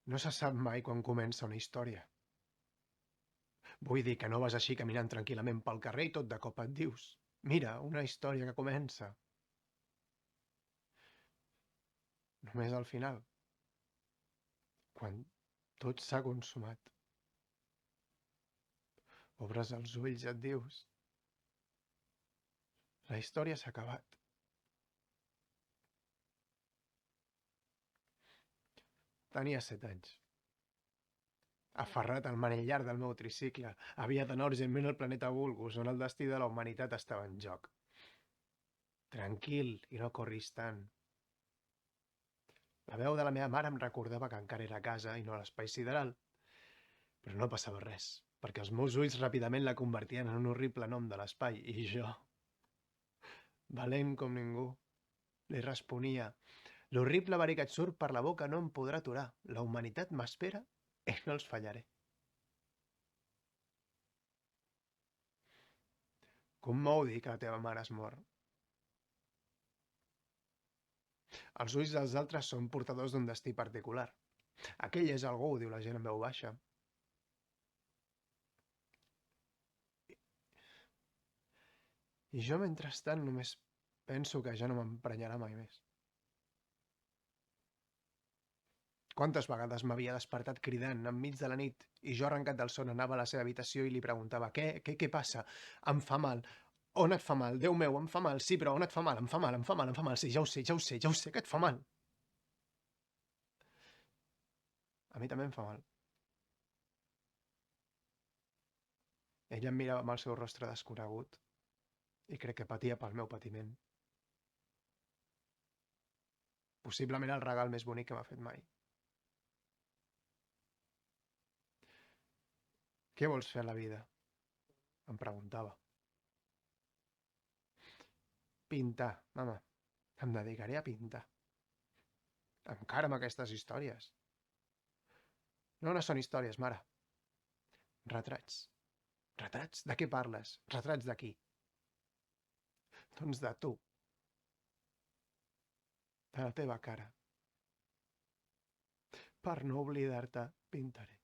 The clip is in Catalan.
No se sap mai quan comença una història. Vull dir que no vas així caminant tranquil·lament pel carrer i tot de cop et dius «Mira, una història que comença». Només al final, quan tot s'ha consumat, obres els ulls i et dius «La història s'ha acabat». Tenia 7 anys. Aferrat al manillar del meu tricicle, havia d'anar urgentment al planeta Vulgus, on el destí de la humanitat estava en joc. Tranquil, i no corris tant. La veu de la meva mare em recordava que encara era a casa i no a l'espai sideral. Però no passava res, perquè els meus ulls ràpidament la convertien en un horrible nom de l'espai, i jo, valent com ningú, li responia «L'horrible verí que et surt per la boca no em podrà aturar. La humanitat m'espera i no els fallaré». Com m'ho dir que la teva mare es mor? Els ulls dels altres són portadors d'un destí particular. Aquell és algú, diu la gent en veu baixa. I jo, mentrestant, només penso que ja no m'emprenyarà mai més. Quantes vegades m'havia despertat cridant enmig de la nit i jo, arrencat del son, anava a la seva habitació i li preguntava «Què passa? Em fa mal. On et fa mal? Déu meu, em fa mal. Sí, però on et fa mal? Em fa mal, em fa mal, em fa mal. Sí, ja ho sé, ja ho sé, ja ho sé que et fa mal». A mi també em fa mal. Ella em mirava amb el seu rostre desconegut i crec que patia pel meu patiment. Possiblement el regal més bonic que m'ha fet mai. «Què vols fer a la vida?», em preguntava. «Pintar, mama. Em dedicaré a pintar». Encara amb aquestes històries. No són històries, mare. Retrats. Retrats? De què parles? Retrats de qui? Doncs de tu. De la teva cara. Per no oblidar-te, pintaré.